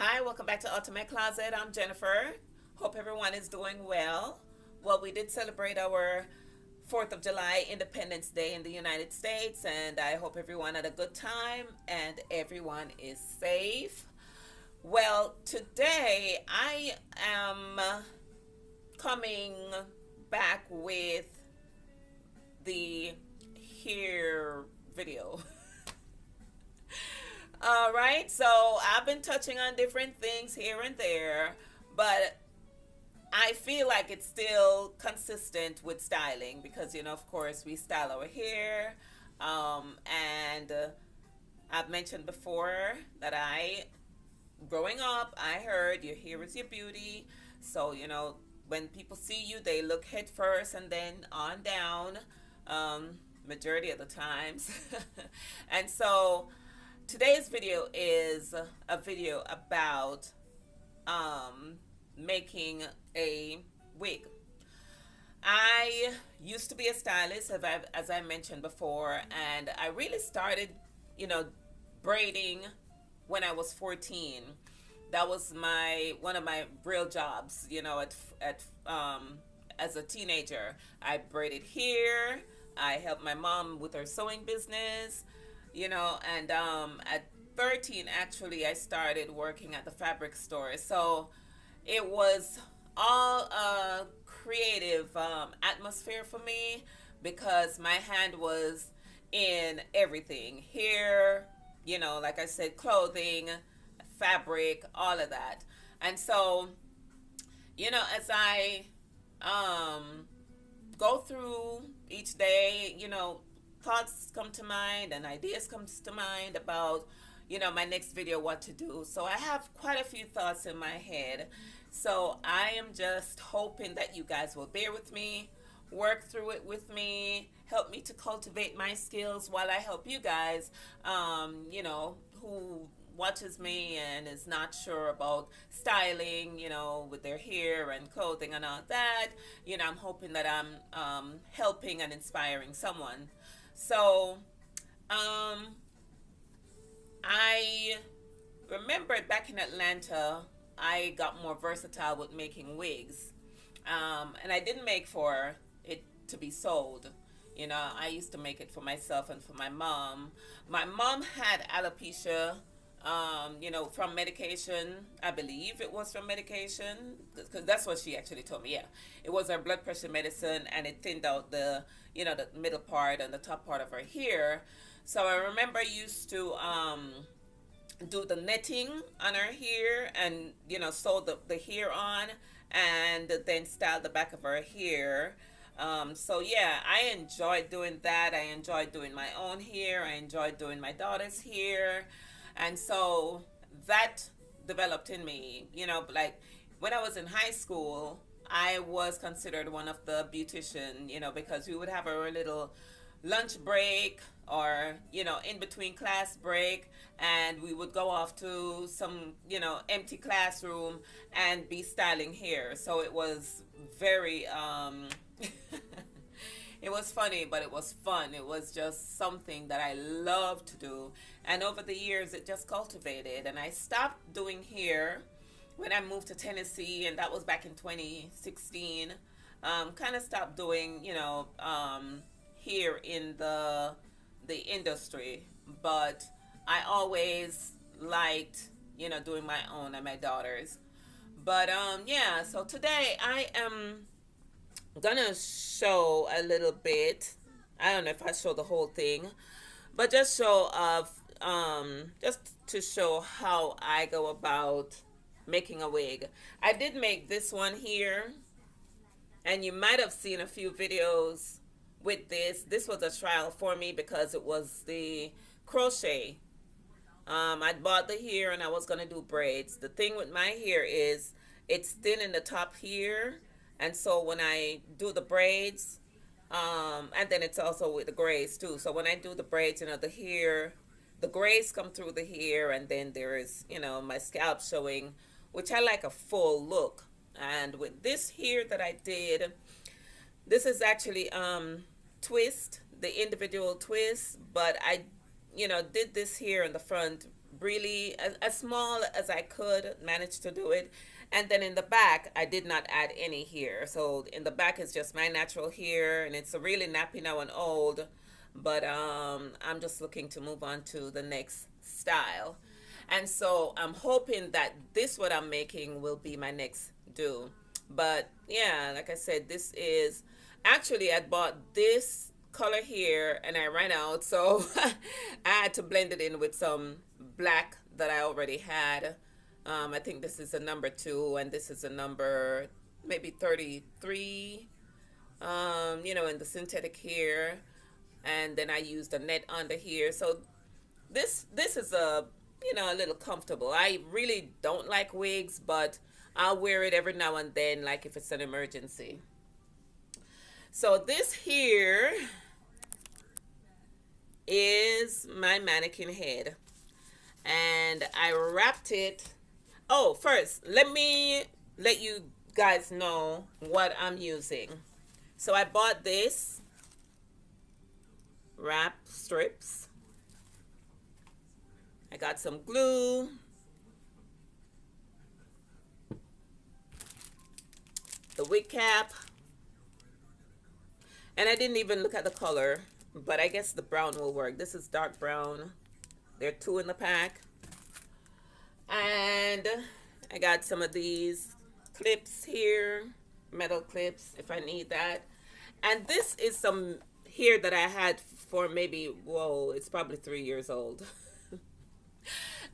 Hi, welcome back to Ultimate Closet. I'm Jennifer. Hope everyone is doing well. Well, we did celebrate our 4th of July Independence Day in the United States, and I hope everyone had a good time and everyone is safe. Well, today I am coming back with the here video. All right, so I've been touching on different things here and there, but I feel like it's still consistent with styling because, of course, we style our hair. And I've mentioned before that growing up, I heard your hair is your beauty. So, when people see you, they look head first and then on down, majority of the times. And so today's video is a video about um, making a wig. I used to be a stylist, as I mentioned before, and I really started, you know, braiding when I was 14. That was my one of my real jobs, at as a teenager. I braided hair. I helped my mom with her sewing business, and at 13 actually I started working at the fabric store. So it was all a creative atmosphere for me because my hand was in everything here, like I said, clothing, fabric, all of that. And so, as I um, go through each day, thoughts come to mind and ideas comes to mind about, my next video, what to do. So I have quite a few thoughts in my head. So I am just hoping that you guys will bear with me, work through it with me, help me to cultivate my skills while I help you guys, who watches me and is not sure about styling, with their hair and clothing and all that. I'm hoping that I'm helping and inspiring someone. So, um, I remembered back in Atlanta, I got more versatile with making wigs. And I didn't make for it to be sold. I used to make it for myself and for my mom. My mom had alopecia, from medication. I believe it was from medication because that's what she actually told me. Yeah, it was her blood pressure medicine, and it thinned out the middle part and the top part of her hair. So I remember I used to do the netting on her hair and sew the hair on and then style the back of her hair. So yeah, I enjoyed doing that. I enjoyed doing my own hair. I enjoyed doing my daughter's hair. And so that developed in me, like when I was in high school, I was considered one of the beautician, because we would have our little lunch break or in between class break, and we would go off to some empty classroom and be styling hair. So it was very it was funny, but it was fun. It was just something that I loved to do, and over the years it just cultivated, and I stopped doing hair when I moved to Tennessee, and that was back in 2016. Kind of stopped doing here in the industry, but I always liked doing my own and my daughter's. But yeah, so today I am gonna show a little bit. I don't know if I show the whole thing, but just show of just to show how I go about making a wig. I did make this one here, and you might have seen a few videos with this. This was a trial for me because it was the crochet. I bought the hair and I was gonna do braids. The thing with my hair is it's thin in the top here, and so when I do the braids, and then it's also with the grays too. So when I do the braids, the hair, the grays come through the hair, and then there is my scalp showing, which I like a full look. And with this here that I did, this is actually twist, the individual twist, but I did this here in the front really as small as I could manage to do it. And then in the back, I did not add any hair. So in the back is just my natural hair, and it's really nappy now and old. But I'm just looking to move on to the next style. And so I'm hoping that this what I'm making will be my next do. But yeah, like I said, this is actually I bought this color here and I ran out, so I had to blend it in with some black that I already had. I think this is a number 2 and this is a number maybe 33. In the synthetic hair, and then I used a net under here. So this is a little comfortable. I really don't like wigs, but I'll wear it every now and then, like if it's an emergency. So this here is my mannequin head, and I wrapped it. Oh, first, let me let you guys know what I'm using. So I bought this wrap strips. I got some glue. The wig cap. And I didn't even look at the color, but I guess the brown will work. This is dark brown. There are 2 in the pack. And I got some of these clips here, metal clips if I need that. And this is some hair that I had for maybe, whoa, it's probably 3 years old.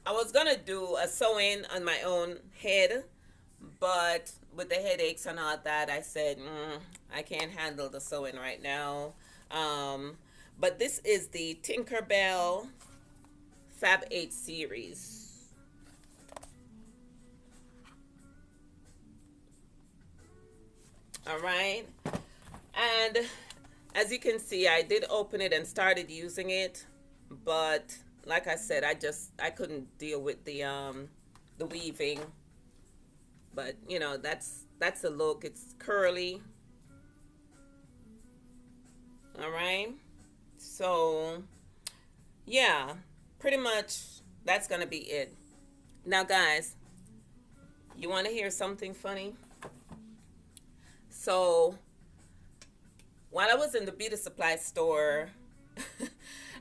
I was gonna do a sew-in on my own head, but with the headaches and all that, I said, I can't handle the sewing right now. But this is the Tinkerbell Fab 8 series. All right. And as you can see, I did open it and started using it, but like I said, I couldn't deal with the weaving. But that's the look. It's curly. All right. So yeah, pretty much that's gonna be it. Now guys, you want to hear something funny? So while I was in the beauty supply store,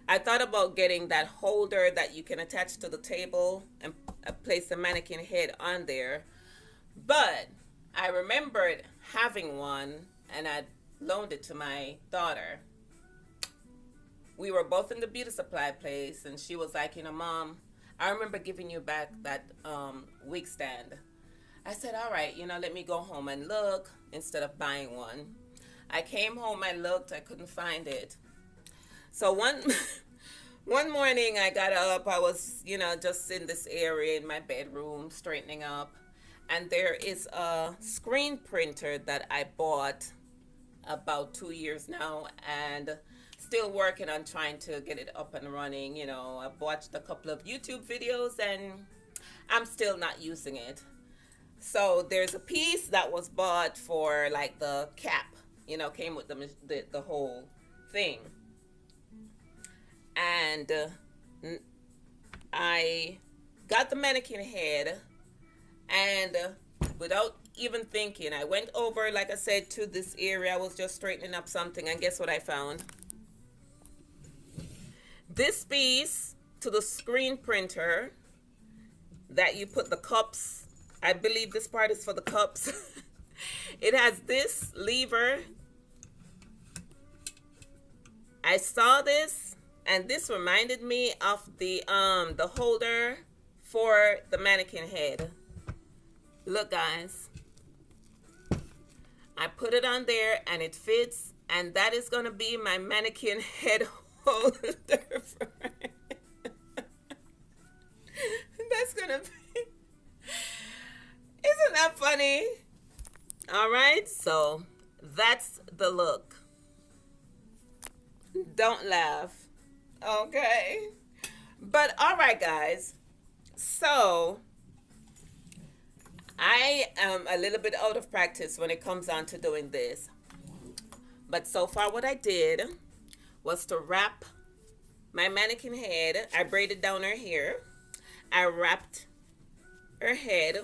I thought about getting that holder that you can attach to the table and place the mannequin head on there. But I remembered having one and I loaned it to my daughter. We were both in the beauty supply place and she was like, Mom, I remember giving you back that wig stand. I said, all right, let me go home and look instead of buying one. I came home, I looked, I couldn't find it. So one morning I got up, I was, just in this area in my bedroom straightening up. And there is a screen printer that I bought about 2 years now and still working on trying to get it up and running. I've watched a couple of YouTube videos and I'm still not using it. So there's a piece that was bought for like the cap, came with the whole thing. And I got the mannequin head, and without even thinking, I went over, like I said, to this area. I was just straightening up something, and guess what I found? This piece to the screen printer that you put the cups. I believe this part is for the cups. It has this lever. I saw this, and this reminded me of the holder for the mannequin head. Look, guys. I put it on there, and it fits, and that is going to be my mannequin head holder. That's going to be... Isn't that funny? All right, so that's the look. Don't laugh. Okay. But all right, guys. So I am a little bit out of practice when it comes on to doing this. But so far what I did was to wrap my mannequin head. I braided down her hair. I wrapped her head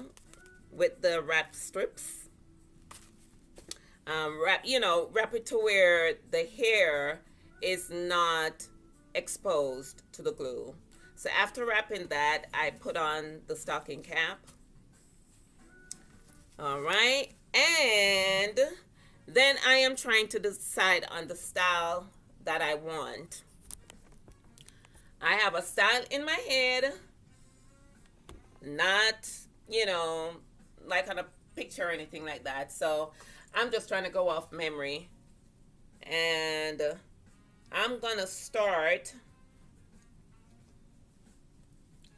with the wrap strips. Wrap it to where the hair is not exposed to the glue. So after wrapping that, I put on the stocking cap. All right. And then I am trying to decide on the style that I want. I have a style in my head, not, like on a picture or anything like that. So I'm just trying to go off memory. And I'm going to start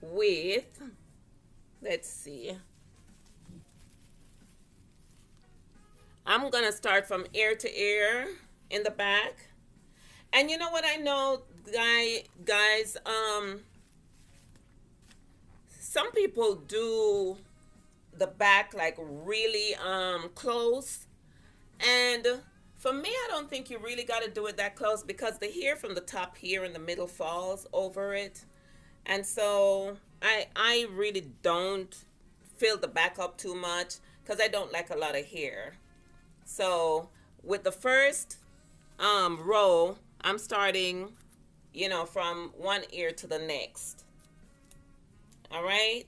with, let's see. I'm going to start from ear to ear in the back. And you know what I know, guys, some people do the back like really close. And for me, I don't think you really got to do it that close because the hair from the top here in the middle falls over it. And so I really don't fill the back up too much because I don't like a lot of hair. So with the first row, I'm starting, from one ear to the next. All right.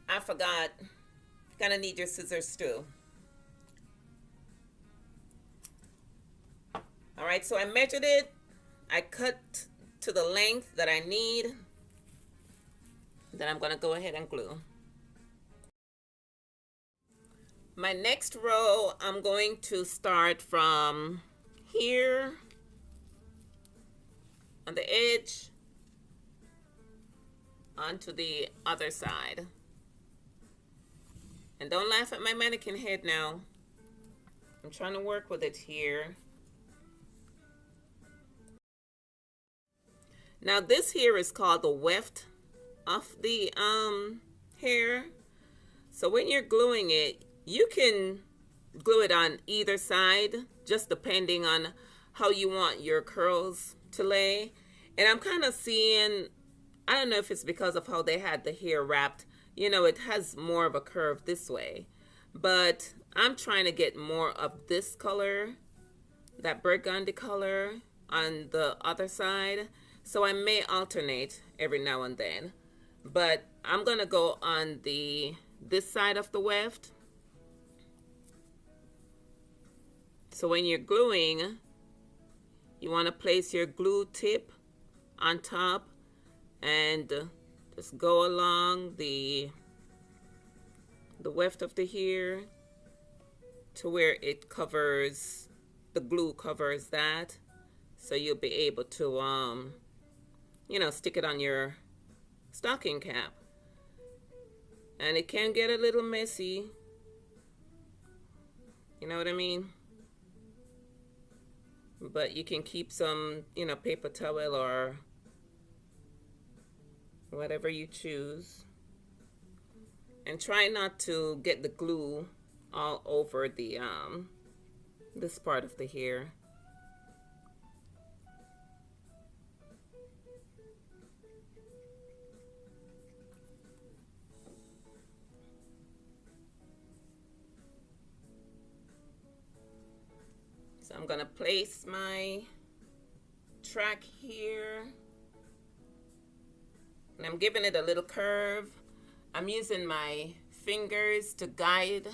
I forgot. Gonna need your scissors too. All right, so I measured it. I cut to the length that I need. Then I'm gonna go ahead and glue. My next row, I'm going to start from here on the edge onto the other side. And don't laugh at my mannequin head now. I'm trying to work with it here. Now this here is called the weft of the hair. So when you're gluing it, you can glue it on either side, just depending on how you want your curls to lay. And I'm kind of seeing, I don't know if it's because of how they had the hair wrapped, it has more of a curve this way. But I'm trying to get more of this color, that burgundy color on the other side. So I may alternate every now and then. But I'm going to go on this side of the weft. So when you're gluing, you want to place your glue tip on top and just go along the weft of the hair to where it covers, the glue covers that. So you'll be able to, stick it on your stocking cap. And it can get a little messy. You know what I mean? But you can keep some, paper towel or whatever you choose. And try not to get the glue all over the this part of the hair. So I'm going to place my track here. And I'm giving it a little curve. I'm using my fingers to guide.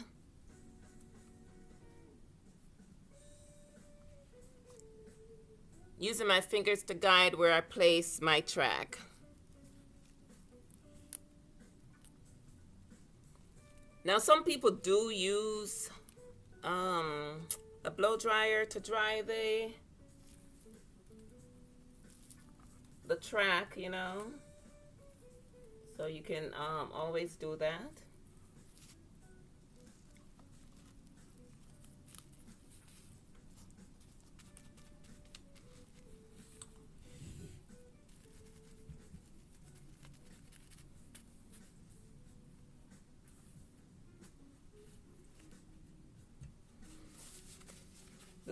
Using my fingers to guide where I place my track. Now some people do use a blow dryer to dry the track, so you can always do that.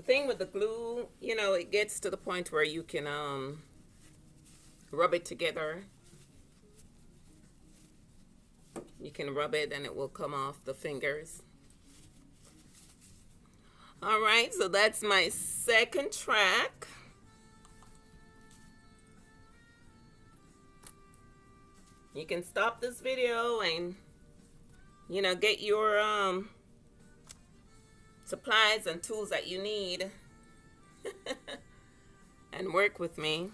The thing with the glue, it gets to the point where you can rub it together. You can rub it and it will come off the fingers. All right, so that's my second track. You can stop this video and, get your supplies and tools that you need and work with me.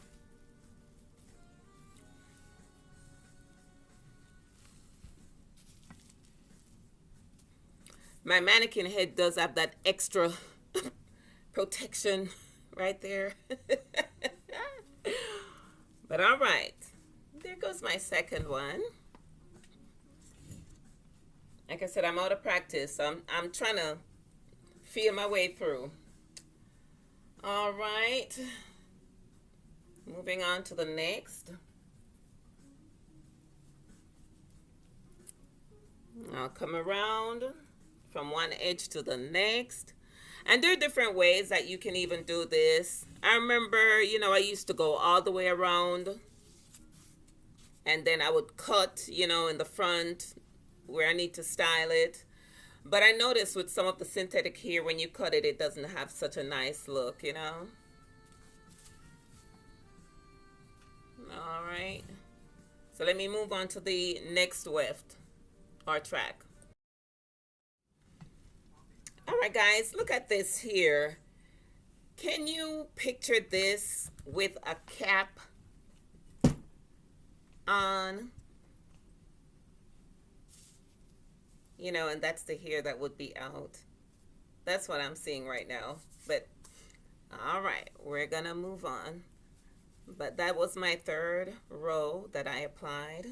My mannequin head does have that extra protection right there. But all right, there goes my second one. Like I said, I'm out of practice, so I'm trying to feel my way through. All right, moving on to the next. I'll come around from one edge to the next. And there are different ways that you can even do this. I remember, I used to go all the way around and then I would cut, in the front where I need to style it. But I noticed with some of the synthetic here, when you cut it, it doesn't have such a nice look, All right. So let me move on to the next weft or track. All right, guys, look at this here. Can you picture this with a cap on? And that's the hair that would be out. That's what I'm seeing right now. But, all right, we're going to move on. But that was my third row that I applied.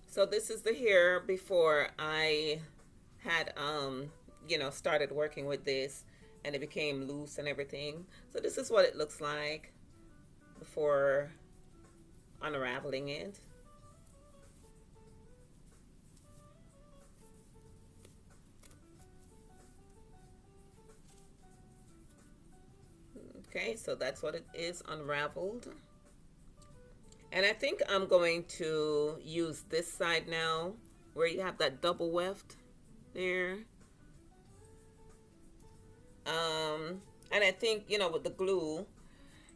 So this is the hair before I had, started working with this and it became loose and everything. So this is what it looks like before unraveling it. Okay, so that's what it is unraveled. And I think I'm going to use this side now where you have that double weft there. And I think, with the glue,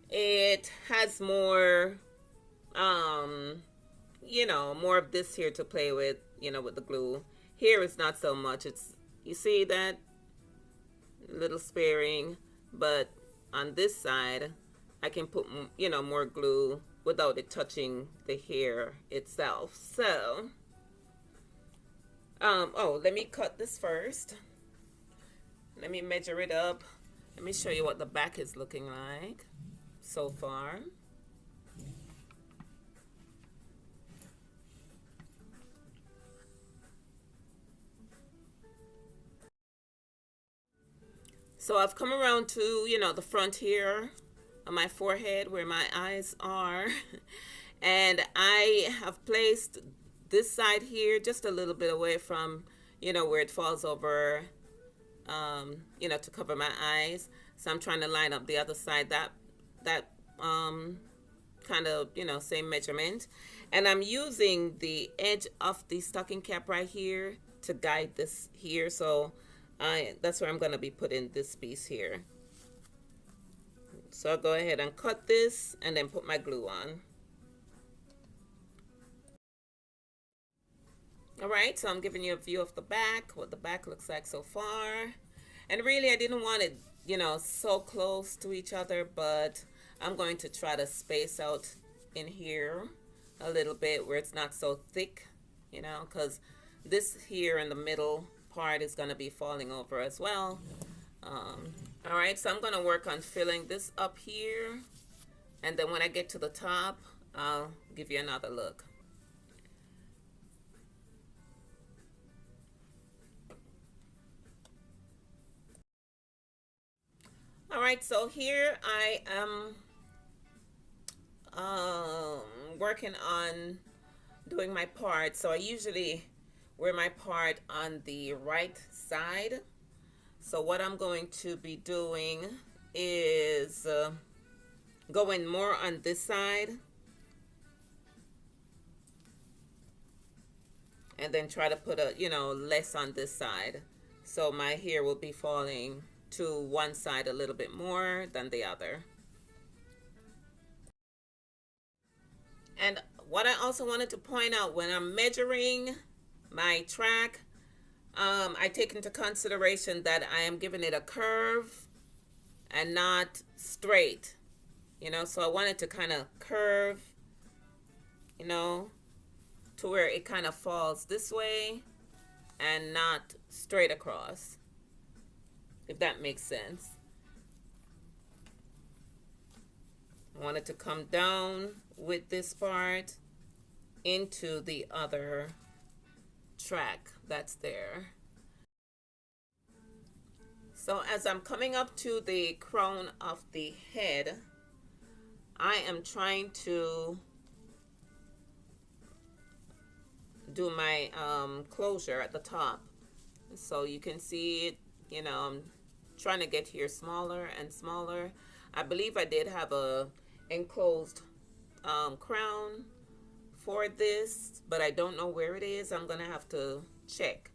it has more, more of this here to play with, with the glue. Here it's not so much. You see that little sparing, but on this side, I can put, more glue without it touching the hair itself. So, let me cut this first. Let me measure it up. Let me show you what the back is looking like so far. So I've come around to, the front here on my forehead where my eyes are. And I have placed this side here just a little bit away from, where it falls over, to cover my eyes. So I'm trying to line up the other side, that kind of, same measurement. And I'm using the edge of the stocking cap right here to guide this here. So that's where I'm going to be putting this piece here. So I'll go ahead and cut this and then put my glue on. All right, so I'm giving you a view of the back, what the back looks like so far. And really, I didn't want it, so close to each other, but I'm going to try to space out in here a little bit where it's not so thick, because this here in the middle part is going to be falling over as well. All right, so I'm going to work on filling this up here, and then when I get to the top, I'll give you another look. All right, so here I am working on doing my part. So I usually wear my part on the right side. So what I'm going to be doing is going more on this side and then try to put a, less on this side. So my hair will be falling to one side a little bit more than the other. And what I also wanted to point out, when I'm measuring my track, I take into consideration that I am giving it a curve and not straight, so I wanted to kind of curve, to where it kind of falls this way and not straight across, if that makes sense. I want it to come down with this part into the other track that's there. So as I'm coming up to the crown of the head, I am trying to do my closure at the top. So you can see it, I'm trying to get here smaller and smaller. I believe I did have a enclosed crown for this, but I don't know where it is. I'm gonna have to check.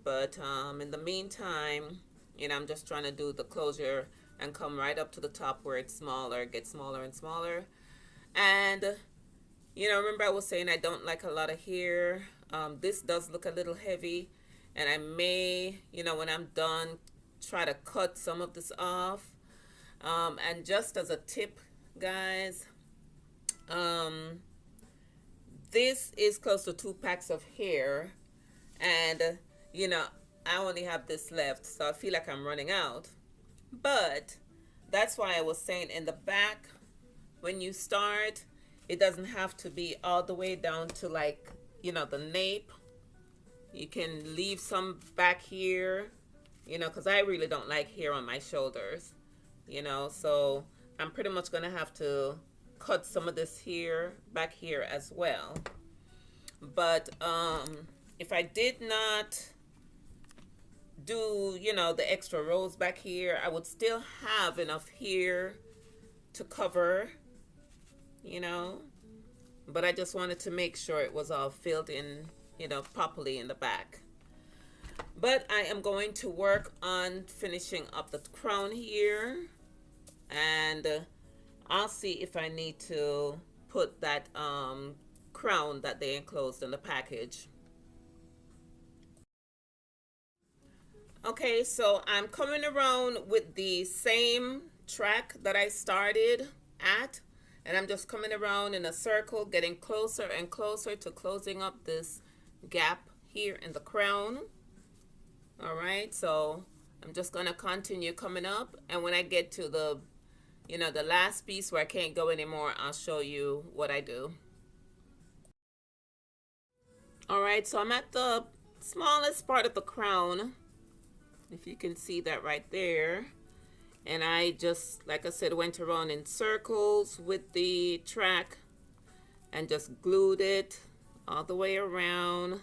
But in the meantime, I'm just trying to do the closure and come right up to the top where it's smaller, get smaller and smaller. And remember I was saying I don't like a lot of hair. This does look a little heavy, and I may, when I'm done, try to cut some of this off. And just as a tip, guys, this is close to 2 packs of hair, and I only have this left, so I feel like I'm running out. But that's why I was saying in the back, when you start, it doesn't have to be all the way down to the nape. You can leave some back here, because I really don't like hair on my shoulders, so I'm pretty much going to have to cut some of this here, back here as well. But if I did not do, the extra rows back here, I would still have enough hair to cover, but I just wanted to make sure it was all filled in, properly in the back. But I am going to work on finishing up the crown here, and I'll see if I need to put that crown that they enclosed in the package. Okay, so I'm coming around with the same track that I started at, and I'm just coming around in a circle, getting closer and closer to closing up this gap here in the crown. All right, so I'm just gonna continue coming up, and when I get to the the last piece where I can't go anymore, I'll show you what I do. All right, so I'm at the smallest part of the crown, if you can see that right there. And I just, like I said, went around in circles with the track and just glued it all the way around.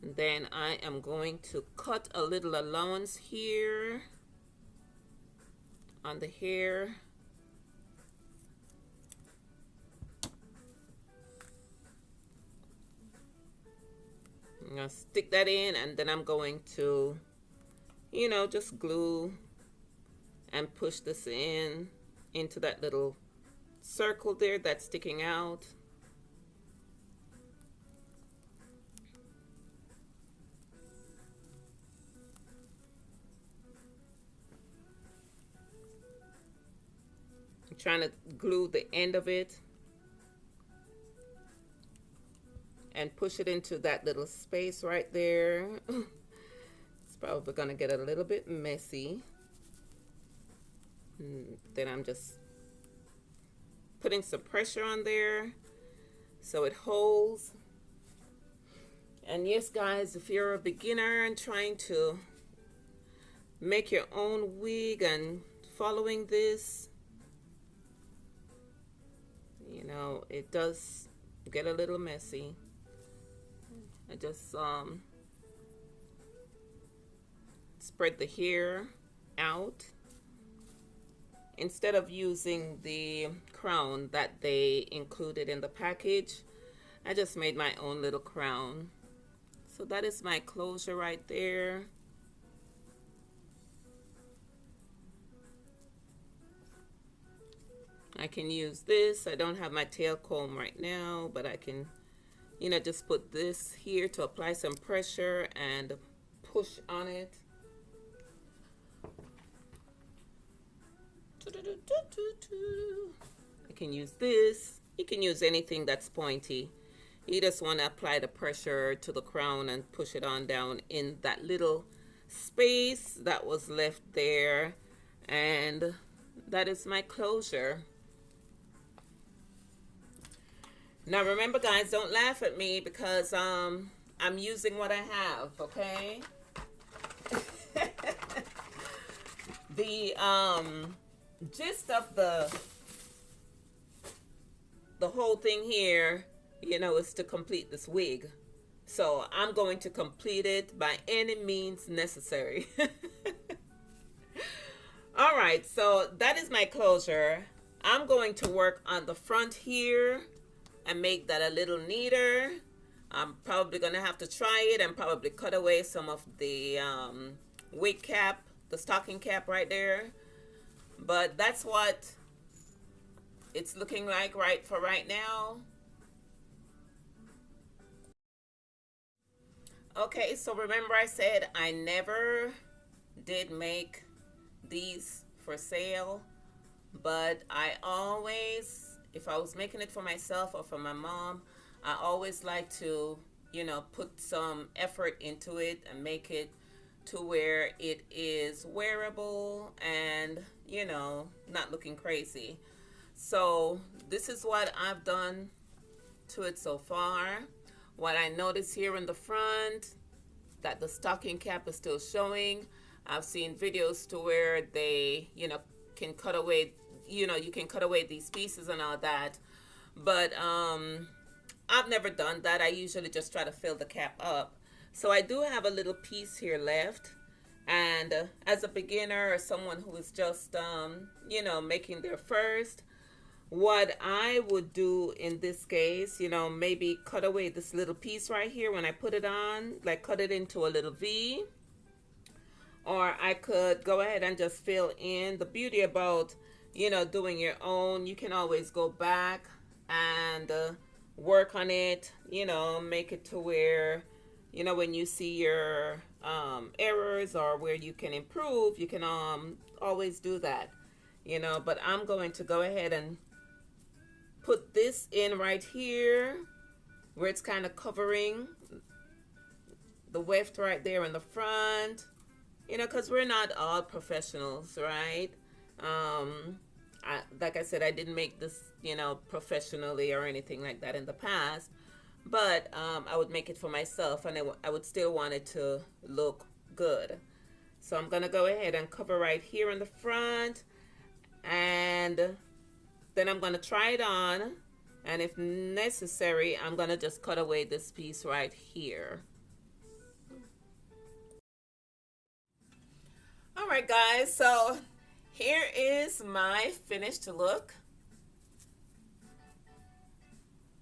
And then I am going to cut a little allowance here on the hair. I'm going to stick that in, and then I'm going to, just glue and push this in into that little circle there that's sticking out. I'm trying to glue the end of it and push it into that little space right there. It's probably gonna get a little bit messy. Then I'm just putting some pressure on there so it holds. And yes, guys, if you're a beginner and trying to make your own wig and following this, it does get a little messy. I just spread the hair out. Instead of using the crown that they included in the package, I just made my own little crown. So that is my closure right there. I can use this. I don't have my tail comb right now, but I can, just put this here to apply some pressure and push on it. I can use this. You can use anything that's pointy. You just want to apply the pressure to the crown and push it on down in that little space that was left there. And that is my closure. Now remember, guys, don't laugh at me because I'm using what I have, okay? The gist of the whole thing here, is to complete this wig. So I'm going to complete it by any means necessary. All right, so that is my closure. I'm going to work on the front here and make that a little neater. I'm probably going to have to try it and probably cut away some of the wig cap, the stocking cap right there. But that's what it's looking like for right now. Okay, so remember I said I never did make these for sale, but I always, if I was making it for myself or for my mom, I always like to, put some effort into it and make it to where it is wearable and, not looking crazy. So this is what I've done to it so far. What I notice here in the front, that the stocking cap is still showing. I've seen videos to where they, can cut away, you can cut away these pieces and all that. But I've never done that. I usually just try to fill the cap up. So I do have a little piece here left. And as a beginner or someone who is just, making their first, what I would do in this case, maybe cut away this little piece right here when I put it on, like cut it into a little V. Or I could go ahead and just fill in. The beauty about, doing your own, you can always go back and work on it, make it to where, when you see your errors or where you can improve, you can always do that, but I'm going to go ahead and put this in right here where it's kind of covering the weft right there in the front, because we're not all professionals, right? Like I said, I didn't make this, professionally or anything like that in the past, but I would make it for myself and I would still want it to look good. So I'm going to go ahead and cover right here in the front, and then I'm going to try it on, and if necessary, I'm going to just cut away this piece right here. All right, guys, so here is my finished look.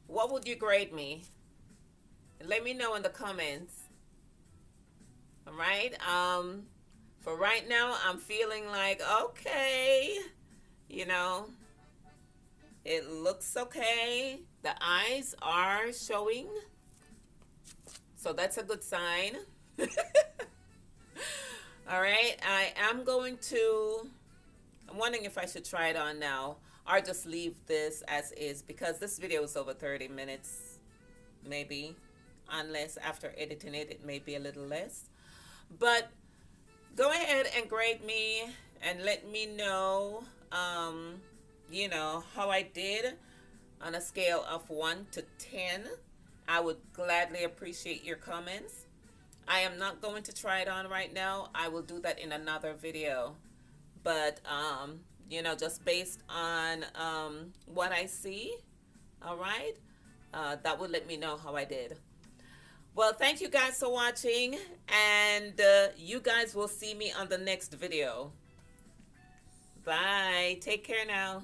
What would you grade me? Let me know in the comments. All right. For right now, I'm feeling like, okay, it looks okay. The eyes are showing. So that's a good sign. All right. I'm wondering if I should try it on now or just leave this as is, because this video is over 30 minutes, maybe, unless after editing it, it may be a little less. But go ahead and grade me and let me know, how I did on a scale of 1 to 10. I would gladly appreciate your comments. I am not going to try it on right now. I will do that in another video. But, just based on what I see, all right, That would let me know how I did. Well, thank you guys for watching, and you guys will see me on the next video. Bye. Take care now.